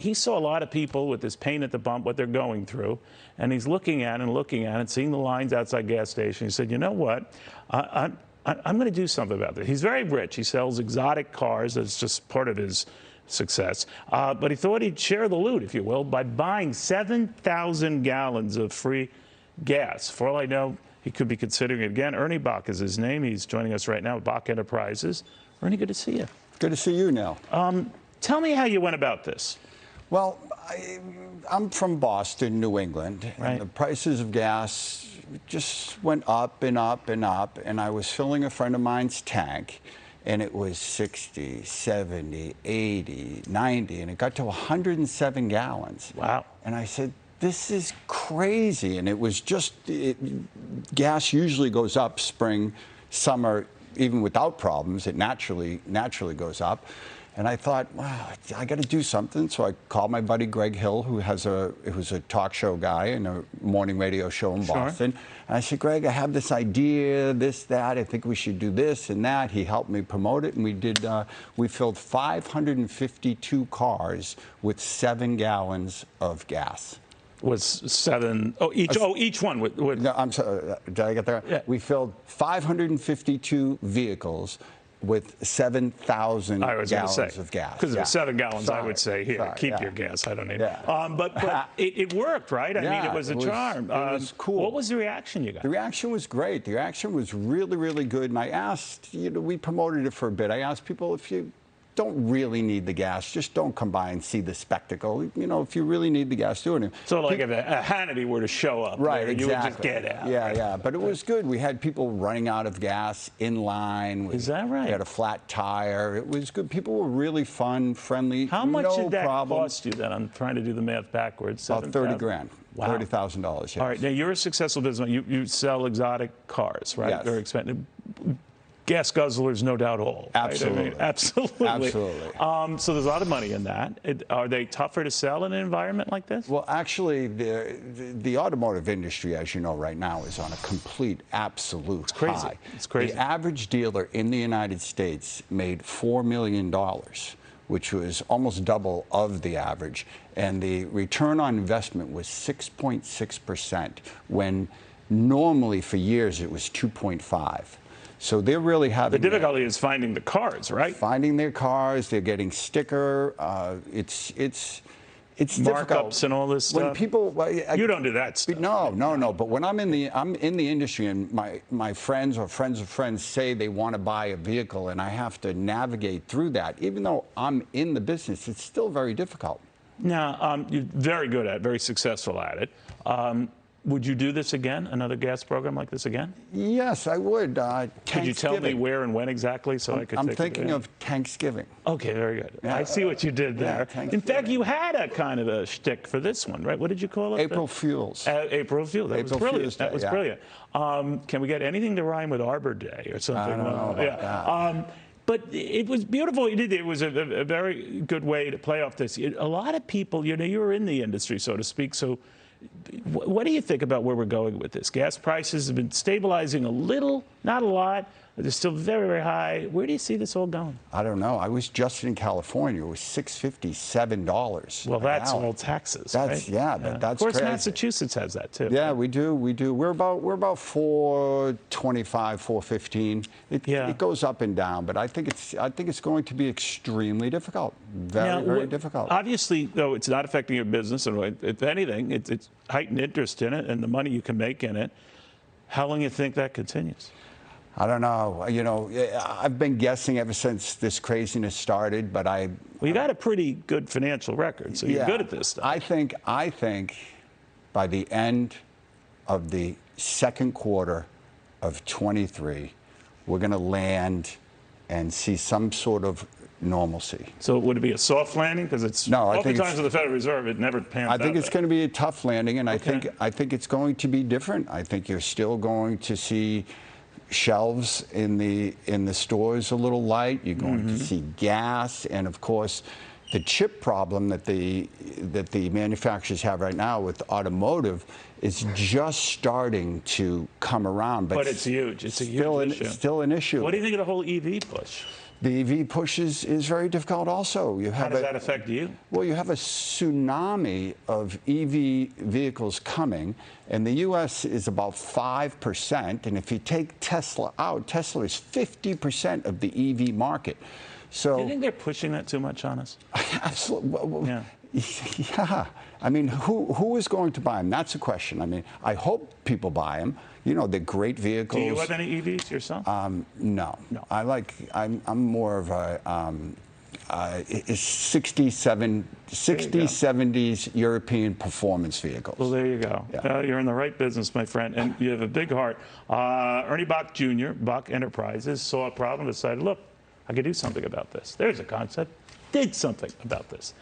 he saw a lot of people with this pain at the bump, what they're going through, and he's looking at it, seeing the lines outside gas stations. He said, you know what, I'm going to do something about this. He's very rich. He sells exotic cars. That's just part of his success. But he thought he'd share the loot, if you will, by buying 7,000 gallons of free gas. For all I know, he could be considering it again. Ernie Boch is his name. He's joining us right now at Boch Enterprises. Ernie, good to see you. Good to see you, Neil. Tell me how you went about this. Well, I'm from Boston, New England, Right. and the prices of gas just went up and up and up, and I was filling a friend of mine's tank, and it was 60, 70, 80, 90, and it got to 107 gallons. Wow. And I said, this is crazy. And it was just, gas usually goes up spring, summer, even without problems. It naturally goes up. And I thought, wow, I got to do something. So I called my buddy Greg Hill, who's a talk show guy and a morning radio show in Boston. And I said, Greg, I have this idea, this, that. I think we should do this and that. He helped me promote it, and we did. We filled 552 cars with 7 gallons of gas. Was 7? Oh, each one with. No, I'm sorry. Did I get that? Yeah. We filled 552 vehicles with 7,000 gallons of gas. Because yeah. of 7 gallons, Sorry. I would say, here, Sorry. keep Yeah. your gas. I don't need Yeah. it. But it worked, right? I mean, it was a charm. It was cool. What was the reaction you got? The reaction was great. The reaction was really, really good. And I asked, we promoted it for a bit. I asked people, if you don't really need the gas, just don't come by and see the spectacle. If you really need the gas, do it. So like if a Hannity were to show up, right, there, exactly. you would just get out. Yeah, right? yeah. But it was good. We had people running out of gas in line. Is that right? We had a flat tire. It was good. People were really fun, friendly. How much did that problem. cost you then? I'm trying to do the math backwards. About 30 grand. Wow. $30,000, yes. All right. Now, you're a successful businessman. You sell exotic cars, right? Yes. Very expensive. Gas guzzlers, no doubt all. Absolutely. Right? I mean, absolutely. Absolutely. So there's a lot of money in that. Are they tougher to sell in an environment like this? Well, actually, the automotive industry, as you know, right now is on a complete, absolute high. It's crazy. The average dealer in the United States made $4 million, which was almost double of the average. And the return on investment was 6.6%, when normally for years it was 2.5%. So they're really having... The difficulty is finding the cars, right? Finding their cars, they're getting sticker. It's difficult. Markups and all this stuff. When people... You don't do that stuff. No. But when I'm in the industry, and my friends or friends of friends say they want to buy a vehicle, and I have to navigate through that, even though I'm in the business, it's still very difficult. Now, you're very good at it, very successful at it. Would you do this again, another gas program like this again? Yes, I would. Could you tell me where and when exactly so I could I'm take thinking of Thanksgiving. Okay, very good. Yeah. I see what you did there. Yeah, in fact, you had a kind of a shtick for this one, right? What did you call it? April Fools. April Fools. That was brilliant. Fool's Day, That was yeah. brilliant. Can we get anything to rhyme with Arbor Day or something? I don't know about that. But it was beautiful. You did. It was a very good way to play off this. A lot of people, you were in the industry, so to speak. So, what do you think about where we're going with this? Gas prices have been stabilizing a little, not a lot. They're still very, very high. Where do you see this all going? I don't know. I was just in California. It was $6.50, $7. Well, that's all taxes. That's right? yeah. That's of course, crazy. Massachusetts has that too. Yeah, we do. We're about $4.25, $4.15. It goes up and down, but I think it's going to be extremely difficult. Very difficult. Obviously, though, it's not affecting your business, and if anything, it's heightened interest in it and the money you can make in it. How long do you think that continues? I don't know. I've been guessing ever since this craziness started, but Well, you got a pretty good financial record, so you're good at this stuff. I think by the end of the second quarter of 23, we're going to land and see some sort of normalcy. So would it be a soft landing? Because it's oftentimes with the Federal Reserve, it never pans out. I think it's going to be a tough landing, and I think it's going to be different. I think you're still going to see shelves in the stores a little light. You're going to see gas, and of course, the chip problem that the manufacturers have right now with automotive is just starting to come around. But it's huge. It's a huge issue. Still an issue. What do you think of the whole EV push? The EV push is very difficult also. How does that affect you? Well, you have a tsunami of EV vehicles coming, and the U.S. is about 5%. And if you take Tesla out, Tesla is 50% of the EV market. So, Do you think they're pushing that too much on us? Absolutely. Yeah. Yeah. I mean, who is going to buy them? That's the question. I mean, I hope people buy them. You know, they're great vehicles. Do you have any EVs yourself? No. No. I'm more of a 70s European performance vehicles. Well, there you go. Yeah. You're in the right business, my friend, and you have a big heart. Ernie Boch Jr., Boch Enterprises, saw a problem, decided, look, I could do something about this. There's a concept. Did something about this.